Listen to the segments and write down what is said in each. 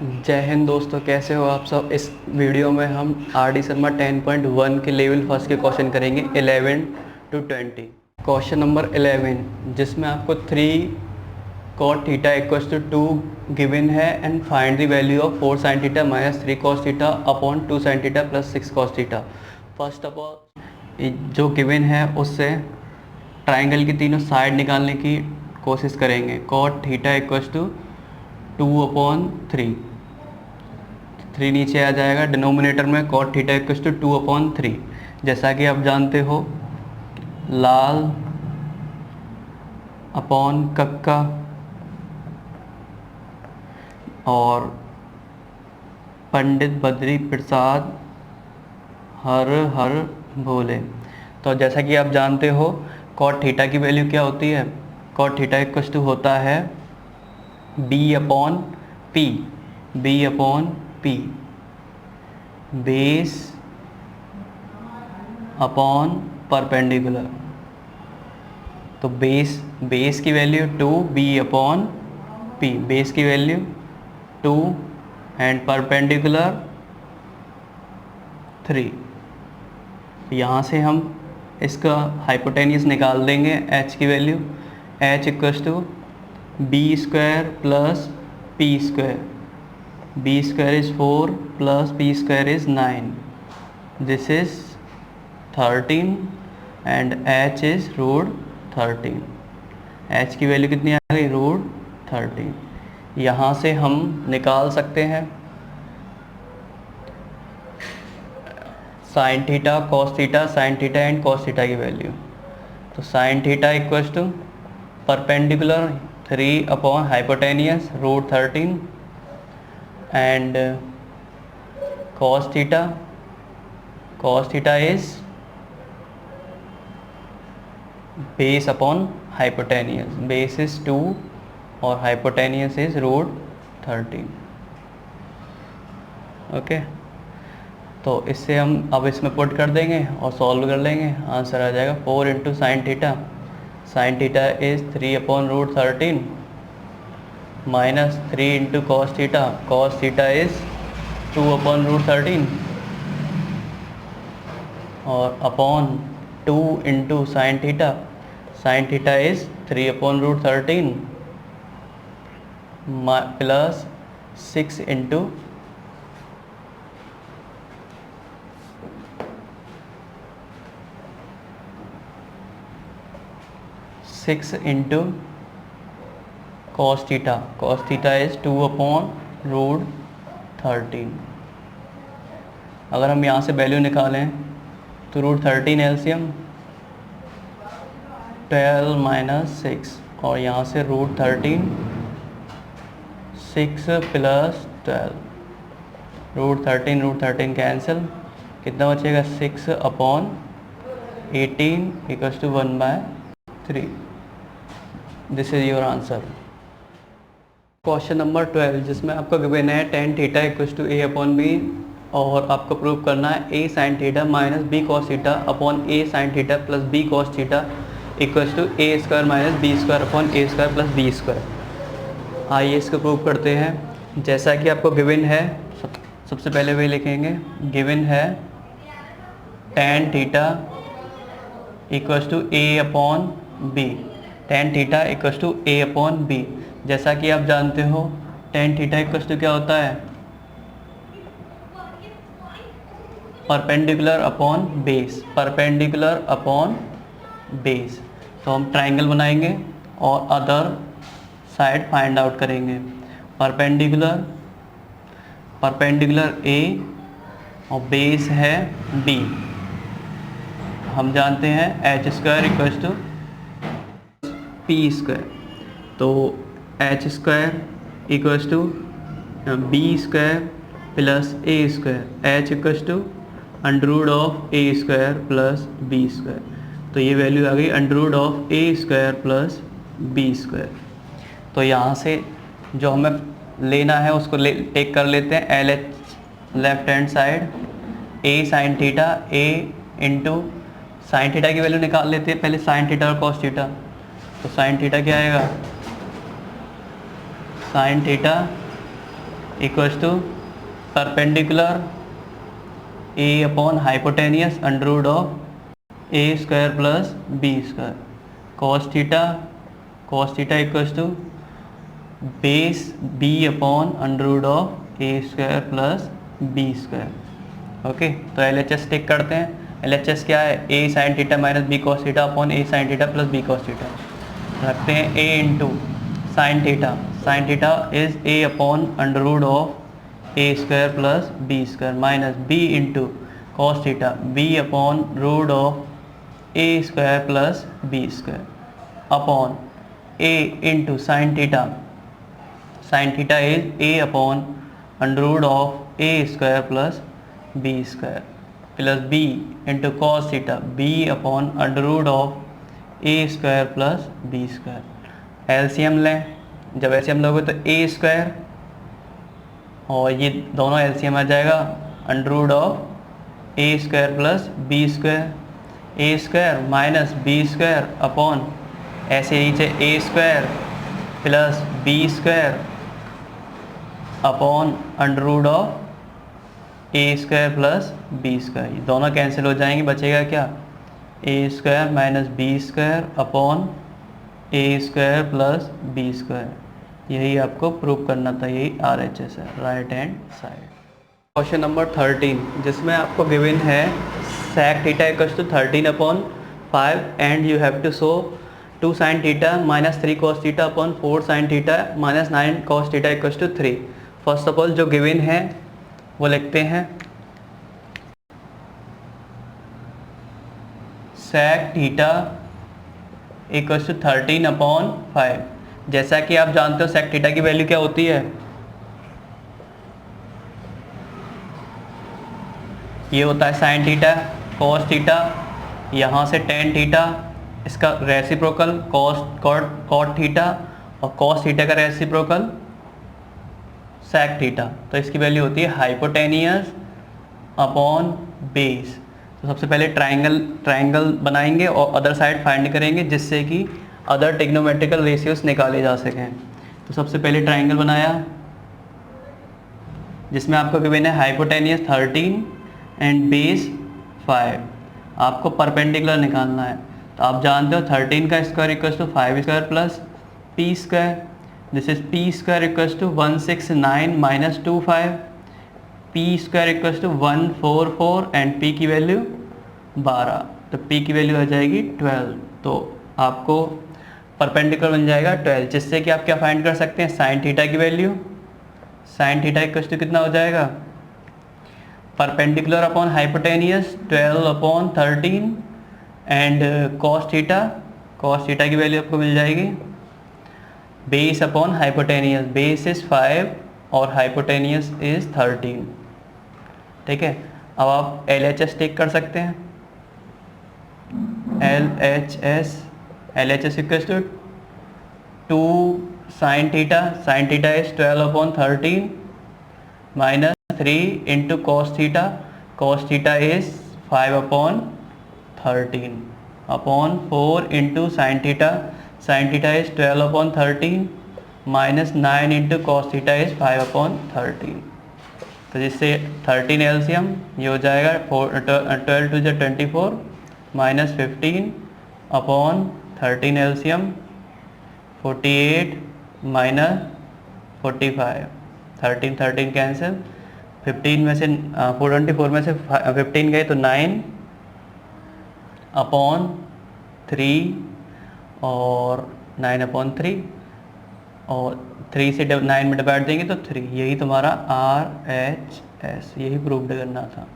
जय हिंद दोस्तों, कैसे हो आप सब। इस वीडियो में हम आर डी शर्मा 10.1 के लेवल फर्स्ट के क्वेश्चन करेंगे 11 to 20। क्वेश्चन नंबर 11 जिसमें आपको 3 cot theta equals to 2 given है and find the value of 4 sin theta minus 3 cos theta upon 2 sin theta plus 6 cos theta. First of all जो given है उससे triangle की तीनों साइड निकालने की कोशिश करेंगे। cot थीटा इक्वल्स टू 2/3, 3 नीचे आ जाएगा। डिनोमिनेटर में cot थीटा इक्वल्स टू 2/3। जैसा कि आप जानते हो, लाल अपॉन कक्का और पंडित बद्री प्रसाद हर हर भोले। तो जैसा कि आप जानते हो, cot थीटा की वैल्यू क्या होती है। cot थीटा इक्वल्स टू होता है b/p, b/p, base upon perpendicular. तो बेस की वैल्यू 2, b/p, बेस की वैल्यू 2 एंड परपेंडिकुलर 3। यहाँ से हम इसका हाइपोटेन्यूस निकाल देंगे। h की value h equals to b² plus p²। b² is 4 plus p² is 9. This is 13 and h is √13। h की वैल्यू कितनी आ गई, √13। यहाँ से हम निकाल सकते हैं sin theta, cos theta, sin theta and cos theta की वैल्यू। तो sin theta equals to perpendicular 3 upon hypotenuse √13 and cos theta is base upon hypotenuse। base is 2 और hypotenuse is √13। ओके, तो इससे हम अब इसमें पुट कर देंगे और सॉल्व कर लेंगे। आंसर आ जाएगा 4 into sine theta. Sine theta is 3/√13 minus 3 into cos theta. Cos theta is 2/√13 और upon 2 into sine theta. Sine theta is 3/√13 plus 6 into 6 into cos theta. cos theta is 2/√13। अगर हम यहाँ से वैल्यू निकालें तो √13 एलसीएम 12 माइनस 6 और यहाँ से √13 6 प्लस 12। √13 कैंसिल, कितना बचेगा 6/18 equals to 1/3। This is your answer. Question number 12 जिसमें आपको गिवन है tan theta equals to a/b और आपको प्रूव करना है a sin theta minus b cos theta upon a sin theta plus b cos theta equals to a² minus b² upon a² plus b²। आइए इसको prove करते हैं। जैसा कि आपको गिवन है, सबसे पहले वे लिखेंगे। गिवन है tan theta equals to a/b। tan theta equals to a/b। जैसा कि आप जानते हो, tan थीटा इक्वल्स टू क्या होता है, perpendicular upon base. Perpendicular upon base. तो हम ट्राइंगल बनाएंगे और अदर साइड फाइंड आउट करेंगे। परपेंडिकुलर A और बेस है B। हम जानते हैं h² इक्वल्स टू p²। तो h² equals to b² plus a²। h equals to √a² plus b²। तो ये वैल्यू आ गई √a² प्लस b²। तो यहाँ से जो हमें लेना है उसको टेक कर लेते हैं LH left hand side. a sin theta, a into sine theta की वैल्यू निकाल लेते हैं पहले, साइन थीटा और कॉस थीटा। तो साइन थीटा क्या आएगा, sine theta equals to perpendicular A upon hypotenuse under root of A square plus B square cos theta equals to base B upon under root of A square plus B square. Okay, तो L H S take करते हैं। L H S क्या है? A sine theta minus b cos theta upon a sine theta plus b cos theta. रखते हैं a into sine theta is a upon under root of A square plus B square minus b into cos theta B upon root of A square plus B square upon a into sine theta is a upon under root of A square plus B square plus b into cos theta B upon under root of A square plus B square. LCM लें, जब LCM लोगे तो ए square और ये दोनों LCM आ जाएगा under root of A square plus B square. A square minus b square upon ऐसे नीचे a square plus B square upon under root of A square plus B square. ये दोनों कैंसिल हो जाएंगे, बचेगा क्या? A square minus b square upon a square plus B square. यही आपको प्रूव करना था, यही RHS है, right hand side. Question number 13 जिसमें आपको गिवन है sec theta equals to 13/5 and you have to show 2 sin theta minus 3 cos theta upon 4 sin theta minus 9 cos theta equals to 3। First of all जो given है वो लिखते हैं sec theta equals to 13/5। जैसा कि आप जानते हो sec थीटा की वैल्यू क्या होती है? ये होता है sin थीटा cos थीटा, यहाँ से tan थीटा, इसका रेसिप्रोकल cot थीटा और cos थीटा का रेसिप्रोकल sec थीटा। तो इसकी वैल्यू होती है हाइपोटेनियस अपॉन बेस। तो सबसे पहले ट्राइंगल बनाएंगे और अदर साइड फाइंड करेंगे जिससे कि अदर ट्रिग्नोमेट्रिकल रेशियोज निकाले जा सकें। तो सबसे पहले ट्राइंगल बनाया जिसमें आपको गिवन है हाइपोटेनियस 13 एंड बेस 5। आपको परपेंडिकुलर निकालना है, तो आप जानते हो 13 का square equals to 5 square plus P square. This is P square equals to 169 minus 25, P square equals to 144 and P की वैल्यू 12। तो पी की वैल्यू आ जाएगी 12। तो आपको परपेंडिकुलर बन जाएगा 12, जिससे कि आप क्या फाइंड कर सकते हैं? साइन थीटा की value. Sine theta equals to कितना हो जाएगा? Perpendicular upon hypotenuse 12/13 and cos theta की वैल्यू आपको मिल जाएगी base upon hypotenuse. Base is 5 और हाइपोटेनियस इज 13। ठीक है, अब आप LHS टेक कर सकते हैं। LHS equals to 2 sin theta is 12/13 minus 3 into cos theta is 5/13 upon 4 into sine theta is 12/13 minus 9 into cos theta is 5/13। तो जिससे 13 एलसीएम ये हो जाएगा 12 to 24 minus 15 upon 13 LCM 48 minus 45। 13 cancel, 15 में से 424 में से 15 गए तो 9 अपॉन 3 और 9/3 और 3 से 9 में डिवाइड देंगे तो 3। यही तुम्हारा RHS, यही प्रूव करना था।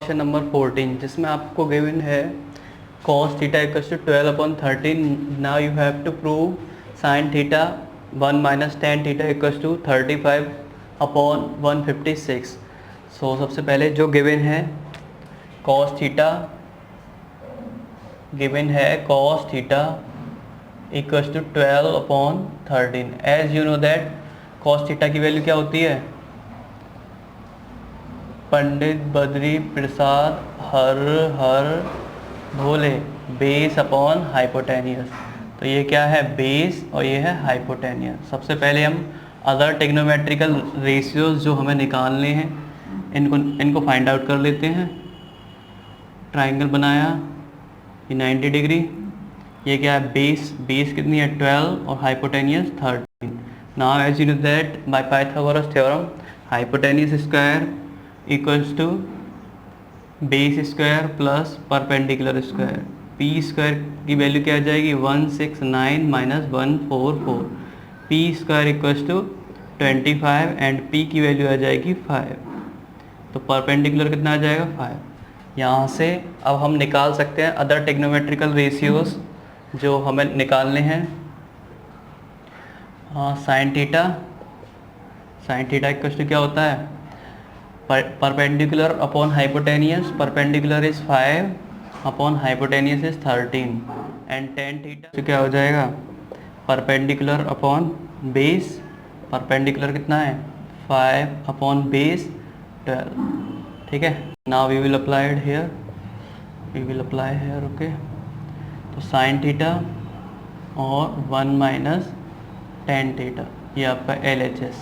क्वेश्चन नंबर 14 जिसमें आपको गिवन है cos theta equals to 12/13। Now you have to prove sin theta 1 minus tan theta equals to 35/156। So सबसे पहले जो गिवन है cos theta equals to 12/13। As you know that cos theta की value क्या होती है? Pandit Badri Prasad Har Bhole base upon hypotenuse. तो ये क्या है? बेस और ये है हाइपोटेनियस। सबसे पहले हम अदर टेक्नोमेट्रिकल रेशियोज जो हमें निकालने हैं इनको फाइंड आउट कर लेते हैं। ट्राइंगल बनाया, ये 90 डिग्री, ये क्या है बेस कितनी है 12 और hypotenuse 13। Now as you know that by Pythagoras theorem hypotenuse square equals to base square plus perpendicular square. P square की वैल्यू क्या आ जाएगी 169 minus 144। P square equals to 25 and P की वैल्यू आ जाएगी 5। तो परपेंडिकुलर कितना आ जाएगा 5। यहाँ से अब हम निकाल सकते हैं अदर टेक्नोमेट्रिकल रेशियोज जो हमें निकालने हैं। साइन थीटा इक्वल्स टू क्या होता है perpendicular upon hypotenuse. Perpendicular is 5 upon hypotenuse is 13 and tan theta तो क्या हो जाएगा परपेंडिकुलर अपॉन बेस। परपेंडिकुलर कितना है 5 अपॉन बेस 12। ठीक है, now we will apply it here, okay. तो साइन थीटा और 1 माइनस टेन थीटा, ये आपका LHS।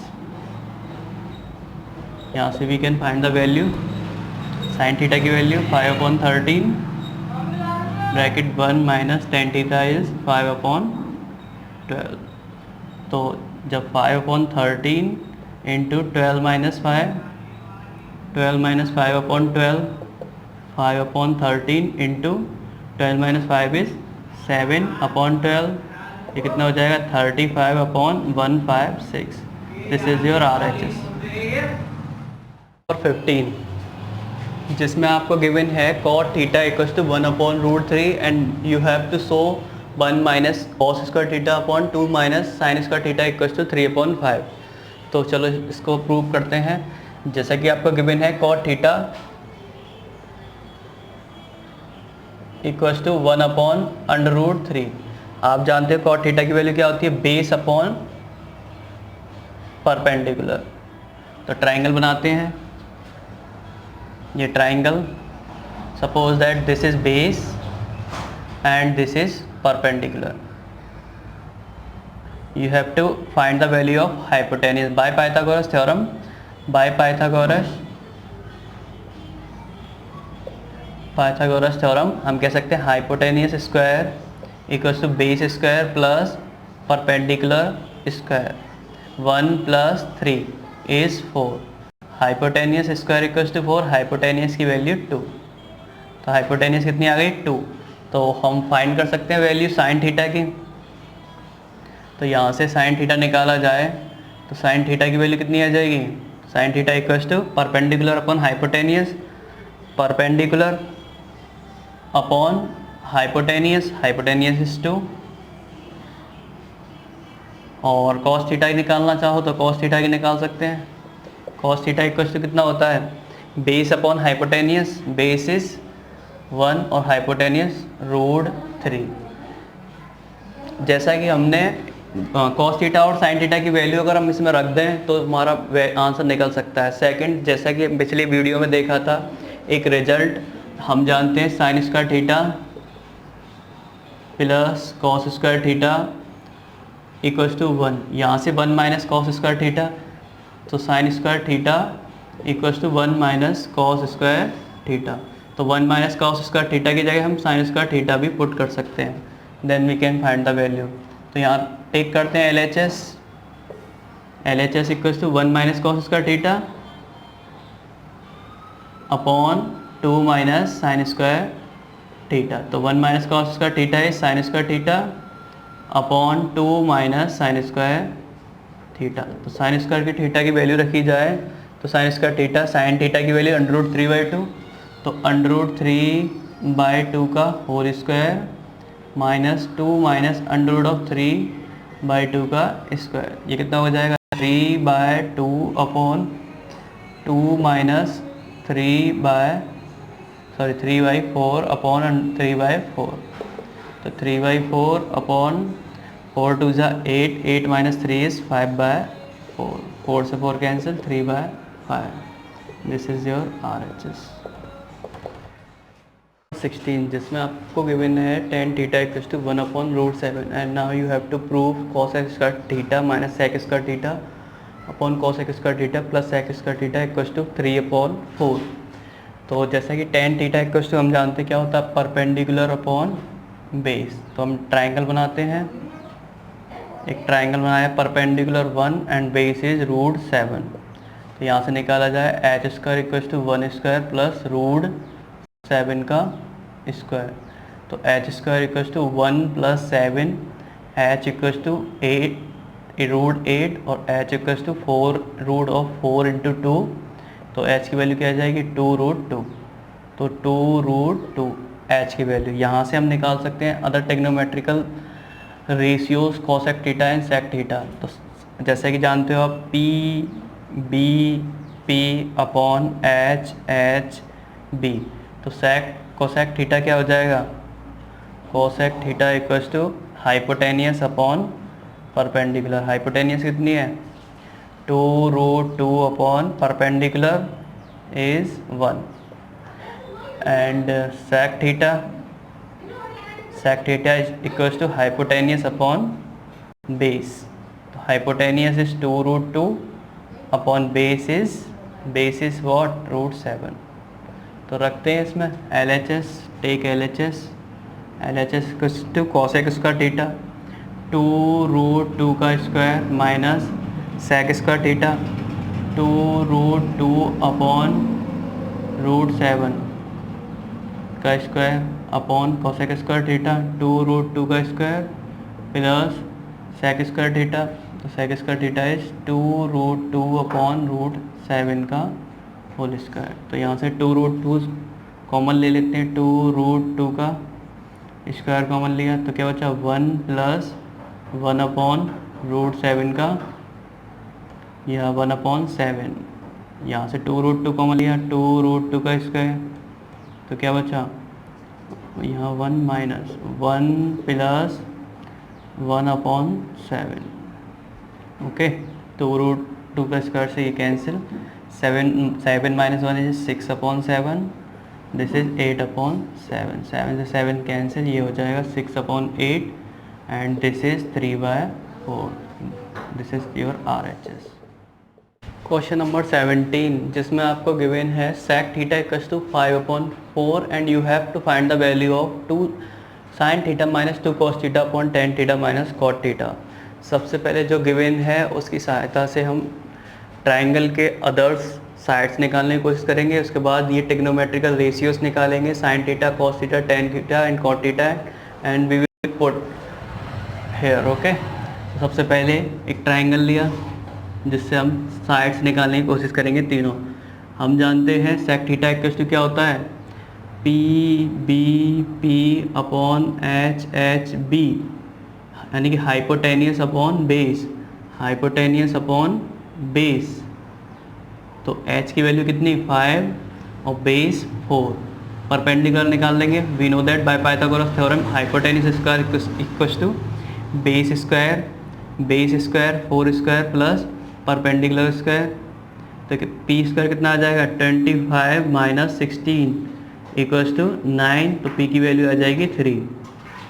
यहाँ से we can find the value. Sine theta की value 5 upon 13 bracket 1 minus tan theta is 5 upon 12। तो जब 5 upon 13 into 12 minus 5, 12 minus 5 upon 12, 5 upon 13 into 12 minus 5 is 7 upon 12। ये कितना हो जाएगा 35 upon 156। This is your RHS। और 15 जिसमें आपको गिवन है cot theta equals to 1 upon root 3 and you have to show 1 minus cos square theta upon 2 minus sine square theta equals to 3 upon 5। तो चलो इसको प्रूव करते हैं। जैसा कि आपको गिवन है cot theta equals to 1 upon under root 3। आप जानते हो cot थीटा की वैल्यू क्या होती है बेस अपॉन परपेंडिकुलर। तो ट्राइंगल बनाते हैं, ये triangle, suppose that this is base and this is perpendicular. You have to find the value of hypotenuse by Pythagoras theorem. By Pythagoras theorem हम कह सकते हैं hypotenuse square equals to base square plus perpendicular square. 1 plus 3 is 4। Hypotenuse square equals to 4, hypotenuse की value 2। तो hypotenuse कितनी आ गई 2। तो हम फाइंड कर सकते हैं वैल्यू साइन थीटा की। तो यहाँ से साइन थीटा निकाला जाए तो साइन थीटा की वैल्यू कितनी आ जाएगी sine theta equals to perpendicular upon hypotenuse, perpendicular upon hypotenuse, hypotenuse is 2। और कॉस थीटा निकालना चाहो तो कॉस थीटा की निकाल सकते हैं। कॉस थीटा इक्वल्स टू कितना होता है base upon hypotenuse, base is 1 और हाइपोटेनियस रूट 3। जैसा कि हमने कॉस थीटा और साइन थीटा की वैल्यू अगर हम इसमें रख दें तो हमारा आंसर निकल सकता है। सेकंड, जैसा कि पिछली वीडियो में देखा था एक रिजल्ट, हम जानते हैं sine square theta plus cos square theta equals to 1। यहाँ से 1 माइनस कॉस स्क्वायर थीटा, तो sine square theta equals to 1 minus cos square theta. तो 1 माइनस कॉस स्क्वायर थीटा की जगह हम साइन स्क्वायर थीटा भी पुट कर सकते हैं, then we can find the value. तो यहाँ टेक करते हैं LHS equals to 1 minus cos square theta upon 2 minus sine square theta. तो 1 minus cos square theta is sine square theta upon 2 minus sine square theta. तो sine square की theta की value रखी जाए तो sine square theta, sine theta की value under root 3/2। तो under root 3/2 का whole square minus 2 minus under root of 3/2 का स्क्वायर। ये कितना हो जाएगा 3/2 अपॉन 2 माइनस 3/4 अपॉन 3/4। तो 3/4 अपॉन 4 2 जा 8, 8 माइनस 3 इज 5/4, 4 से 4 cancel, 3/5। This is your RHS। 16 जिसमें आपको गिवन है tan theta equals to 1 upon root 7 and now you have to prove cos x square theta minus sec square theta upon cos square theta plus sec square theta equals to 3/4। तो जैसा कि tan theta equals to हम जानते क्या होता है, perpendicular upon base. तो हम ट्राइंगल बनाते हैं, एक ट्राइंगल बनाया परपेंडिकुलर 1 एंड बेस इज √7। तो यहाँ से निकाला जाए H square equals to 1 square plus √7 का स्क्वायर। तो H square equals to 1 + 7, H equals to 8 √8 और एच इक्वल्स टू 4 √4 × 2। तो एच की वैल्यू क्या आ जाएगी 2√2। तो 2√2 एच की वैल्यू। यहाँ से हम निकाल सकते हैं other trigonometrical ratios cosec theta and sec theta. तो जैसे कि जानते हो आप P अपॉन H B। तो सेक कोसेक थीटा क्या हो जाएगा, cosec theta equals to hypotenuse upon perpendicular. Hypotenuse कितनी है 2√2 upon perpendicular is 1 and sec theta is equals to hypotenuse upon base. तो hypotenuse is 2√2 upon base is what √7। तो रखते हैं इसमें LHS, take LHS equals to cosec square theta 2√2 का square minus sec square theta 2√2 upon √7 का square upon cosec square theta 2√2 का square plus सेक square theta. तो sec square theta is 2√2 upon √7 का whole square. तो यहाँ से 2√2 कॉमन ले लेते हैं, 2√2 का स्क्वायर कॉमन लिया तो क्या बचा 1 + 1 अपॉन √7 का, यह 1/7। यहाँ से 2√2 कॉमन लिया, 2√2 का स्क्वायर तो क्या बचा यहाँ 1 - 1 + 1/7। ओके, 2√2 का स्क्वायर से ये कैंसिल, 7 - 1 इज 6/7, दिस इज 8/7। 7 से 7 कैंसिल, ये हो जाएगा 6/8 and this is 3/4। This is your RHS। Question number 17 जिसमें आपको गिवन है sec theta equals to 5/4 and you have to find the value of 2 sin theta minus 2 cos theta upon tan theta minus cot theta. सबसे पहले जो given है उसकी सहायता से हम ट्राइंगल के अदर्स साइड्स निकालने की कोशिश करेंगे। उसके बाद ये टेक्नोमेट्रिकल रेशियोज निकालेंगे, sin theta, cos theta, tan theta and cot theta and we will put here. Okay, सबसे पहले एक ट्राइंगल लिया जिससे हम साइड्स निकालने की कोशिश करेंगे तीनों। हम जानते हैं सेक थीटा इक्वल्स टू क्या होता है P अपॉन H B, यानी कि hypotenuse upon base, hypotenuse upon base. तो H की वैल्यू कितनी 5 और बेस 4। परपेंडिकुलर निकाल लेंगे, we know that by Pythagoras theorem hypotenuse square equals to base square 4 square plus perpendicular square. तो पी स्क्वायर कितना आ जाएगा 25 - 16 इक्वल्स टू 9। तो पी की वैल्यू आ जाएगी 3,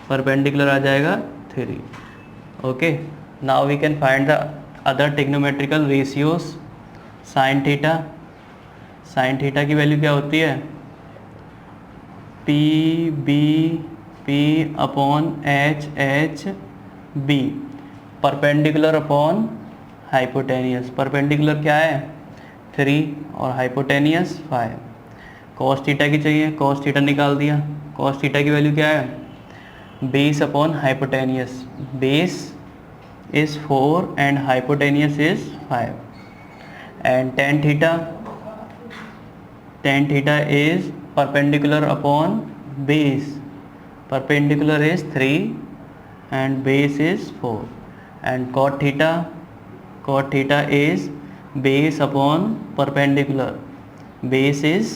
परपेंडिकुलर आ जाएगा 3। Okay, now we can find the other trigonometrical ratios. Sine theta की वैल्यू क्या होती है P upon H B, perpendicular upon hypotenuse. Perpendicular क्या है 3 और हाइपोटेनियस 5। कॉस थीटा की चाहिए, कॉस थीटा निकाल दिया। कॉस थीटा की वैल्यू क्या है base upon hypotenuse, base is 4 and hypotenuse is 5 and tan theta is perpendicular upon base, perpendicular is 3 and base is 4 and cot theta is base upon perpendicular, base is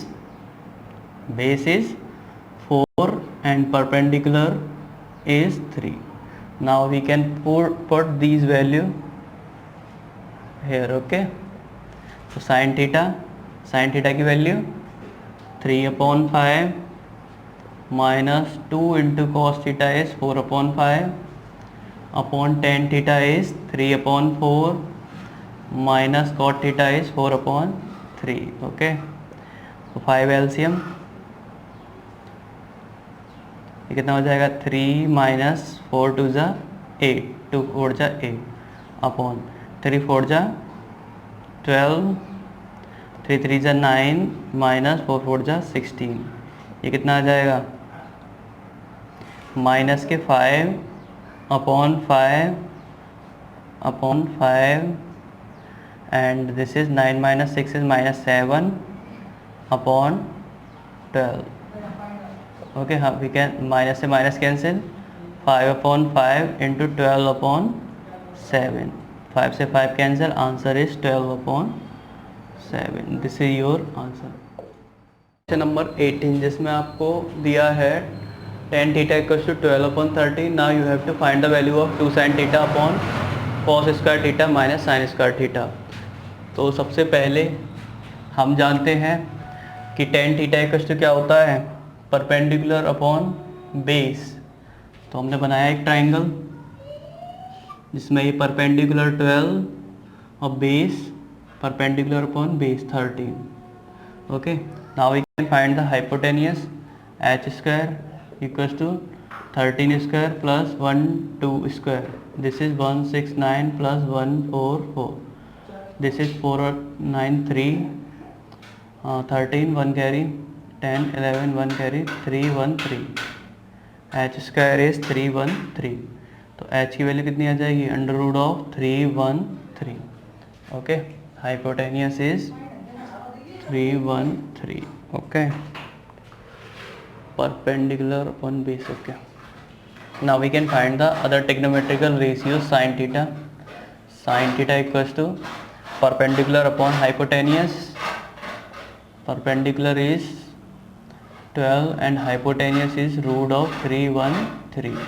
4 and perpendicular is 3. Now we can put these value here. Okay, so sin theta की value 3/5 minus 2 into cos theta is 4/5 upon tan theta is 3/4 minus cot theta is 4/3. Okay, तो 5 LCM, ये कितना हो जाएगा 3 minus 4 2 जा 8, 2 4 जा 8 upon 3 4 जा 12, 3 3 जा 9 माइनस 4 4 जा 16. ये कितना आ जाएगा माइनस के 5 upon 5 and this is 9 minus 6 is minus 7 upon 12. Okay, हाँ, वी कैन माइनस से माइनस कैंसिल, 5/5 इंटू 12/7, 5 से 5 cancel, answer is 12/7. This is your answer. Question number 18 जिसमें आपको दिया है tan theta equals to 12/30. Now you have to find the value of 2 sin theta upon cos square theta minus sin square theta. तो सबसे पहले हम जानते हैं कि tan थीटा इक्वल्स टू क्या होता है, परपेंडिकुलर अपॉन बेस. तो हमने बनाया एक ट्राइंगल जिसमें ये परपेंडिकुलर 12 और base perpendicular upon base 13. Okay, now we can find the hypotenuse h square equals to 13 square plus 1 2 square. This is 169 plus 144. This is 4 और 9 3, 13 1 carry, 10 11 1 carry, 3 1 3. h square is 313. तो h की value कितनी आ जाएगी, under root of 313. Okay, hypotenuse is 313. Okay, perpendicular upon base. Okay, now we can find the other trigonometrical ratios. Sin theta equals to perpendicular upon hypotenuse. Perpendicular is 12 and hypotenuse is root of 313.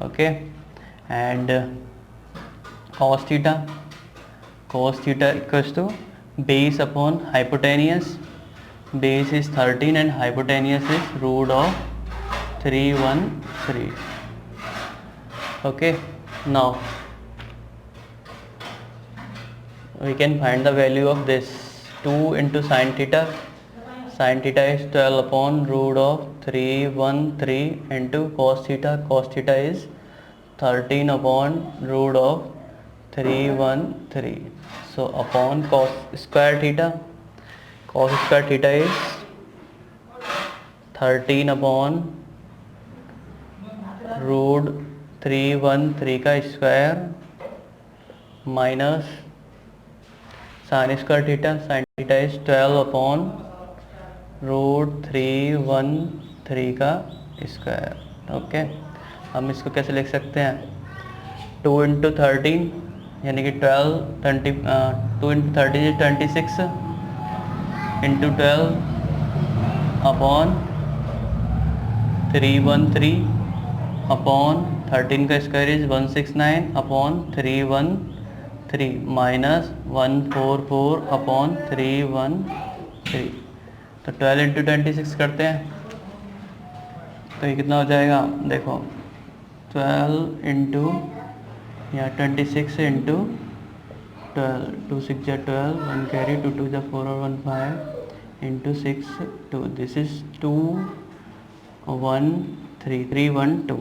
Okay, and cos theta equals to base upon hypotenuse. Base is 13 and hypotenuse is root of 313. Okay, now we can find the value of this. 2 into sin theta. Sin theta is 12 upon root of 313 into cos theta. Cos theta is 13 upon root of 313. So upon cos square theta. Cos square theta is 13 upon root 313 का square minus sin square theta. sin theta is 12 upon root 313 का square. Okay, हम इसको कैसे लिख सकते हैं, 2 into 13 यानी कि 12 20, 2 into 13 is 26 into 12 upon 313 upon 13 का square is 169 upon 313 minus 144 upon 313. तो 12 इंटू 26 करते हैं तो ये कितना हो जाएगा, देखो 12 इंटू या 26 इंटू 12, 2 6 जा 12, 1 कैरी, 2 2 जा 4 और 1 5 into 6 2. This is 2 1 3 312.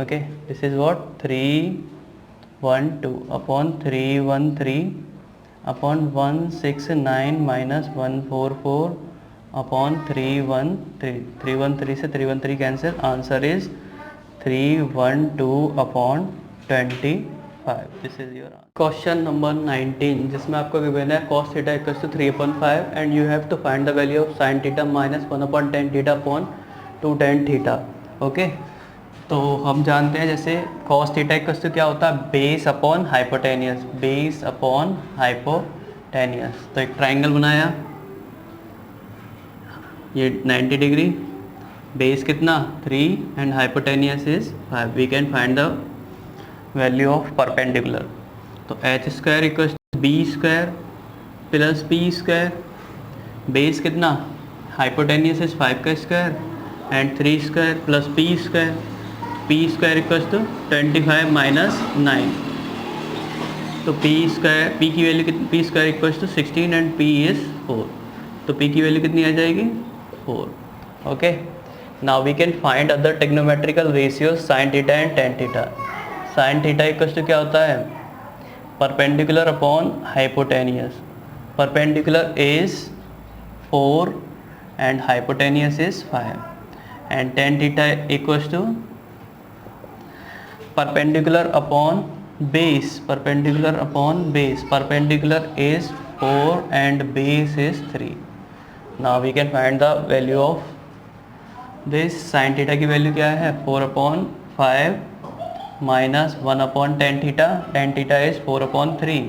Okay, this is what 312 upon 313 upon 169 minus 144 upon 313. 313 से 313 cancel, answer is 312 upon 25. This is your question number 19 जिसमें आपको गिवन है cos theta equals to 3/5 and you have to find the value of sin theta minus 1/tan theta upon 2 tan theta. Okay, तो हम जानते हैं जैसे cos theta equals to क्या होता है, base upon hypotenuse. Base upon hypotenuse. तो एक ट्राइंगल बनाया, ये 90 डिग्री, बेस कितना 3 and hypotenuse is 5. We can find the value of perpendicular. तो h square equal B square plus P square. Base कितना, हाइपोटेनियस इज 5 का square and 3 square plus P square. P square equal to 25 minus 9. तो P की value कितनी, P square equals to 16 and P is 4, तो P की value कितनी आ जाएगी 4। Okay, now we can find other trigonometrical ratios sine theta and tan theta. Sine theta equals to क्या होता है, perpendicular upon hypotenuse. Perpendicular is 4 and hypotenuse is 5, and tan theta equals to perpendicular upon base. Perpendicular upon base, perpendicular is 4 and base is 3. Now we can find the value of this. sin theta की value क्या है, 4 upon 5 minus 1 upon tan theta. tan theta is 4 upon 3,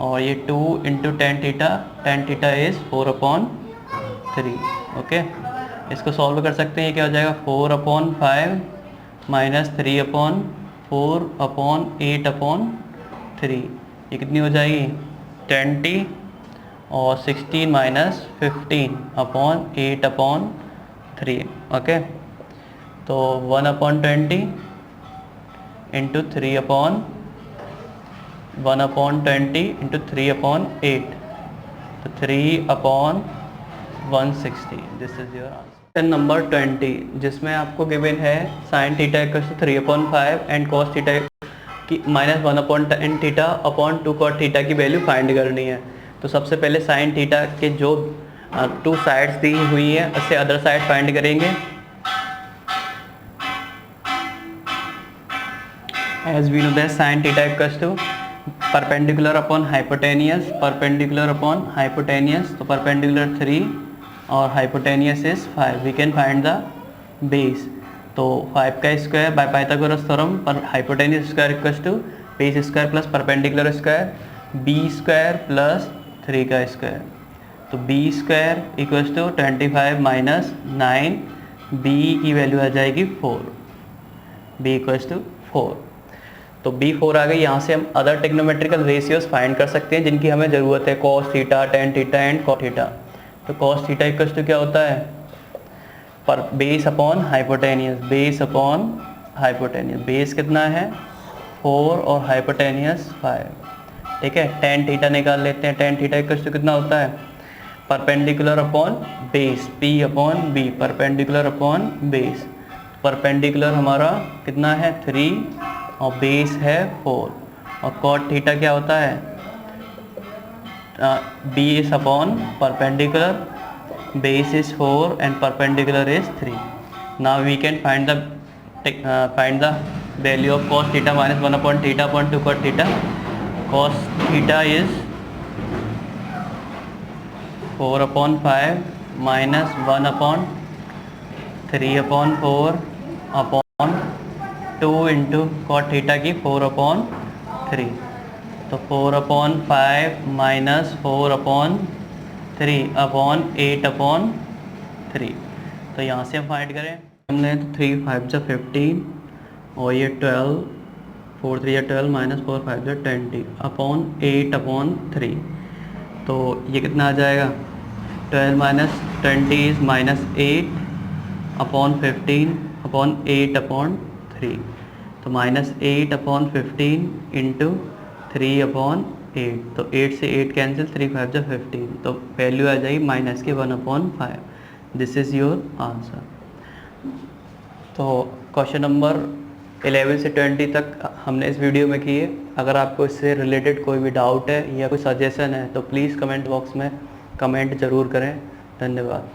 और ये 2 into tan theta is 4 upon 3। Okay, इसको solve कर सकते हैं, ये क्या हो जाएगा 4 upon 5 minus 3 upon 4 upon 8 upon 3, ये कितनी हो जाएगी 20, और 16 माइनस 15 अपॉन 8 अपॉन 3। ओके, तो 1 upon 20 into 3 upon 1 upon 20 into 3 upon 8, तो 3 upon 160। This is your answer. Number 20 जिसमें आपको गिवन है sine theta equals to 3 upon 5 and cos theta की minus 1 upon tan theta upon 2 cot theta की value find करनी है। तो सबसे पहले साइन थीटा के जो 2 साइड्स दी हुई है उससे अदर साइड फाइंड करेंगे। As we know that sine theta equals to perpendicular upon hypotenuse, perpendicular upon hypotenuse, तो परपेंडिकुलर 3 और hypotenuse is 5। We can find the base, तो 5 का स्क्वायर बाय पाइथागोरस थ्योरम पर hypotenuse square equals to base square plus perpendicular square, B square plus 3 का square, तो B square equals to 25 minus 9, B की value आ जाएगी 4, B equals to 4। तो B4 आ गई। यहाँ से हम अदर टेक्नोमेट्रिकल रेशियोज फाइंड कर सकते हैं जिनकी हमें ज़रूरत है, cos theta, tan theta and cot theta. तो कॉस थीटा इक्वल्स टू क्या होता है, पर base upon hypotenuse, base upon hypotenuse, base कितना है 4 और हाइपोटेनियस 5। ठीक है, टेन थीटा निकाल लेते हैं। टेन थीटा इक्वल्स टू कितना होता है, perpendicular upon base, P upon B, perpendicular upon base. Perpendicular हमारा कितना है 3 और बेस है 4, और कॉट थीटा क्या होता है base upon perpendicular, base is 4 and perpendicular is 3। Now we can find the value of cos theta minus 1 upon theta upon 2 cot theta. Cos theta is 4 upon 5 minus 1 upon 3 upon 4 upon 2 into cot theta की 4 upon 3, तो 4 upon 5 minus 4 upon 3 upon 8 upon 3। तो यहाँ से हम find करें, हम लें तो 3 5 जा 15 और ये 12, 4 3 या 12 माइनस 4 5 जा 20 अपॉन 8 अपॉन 3, तो ये कितना आ जाएगा 12 minus 20 is minus 8 upon 15 upon 8 upon 3, तो माइनस 8 अपॉन 15 इंटू 3 अपॉन 8, तो 8 से 8 कैंसिल, 3 5 जा 15, तो वैल्यू आ जाएगी माइनस की 1 upon 5। This is your answer. तो क्वेश्चन नंबर 11 से 20 तक हमने इस वीडियो में किए। अगर आपको इससे रिलेटेड कोई भी डाउट है या कोई सजेशन है तो प्लीज़ कमेंट बॉक्स में कमेंट ज़रूर करें। धन्यवाद।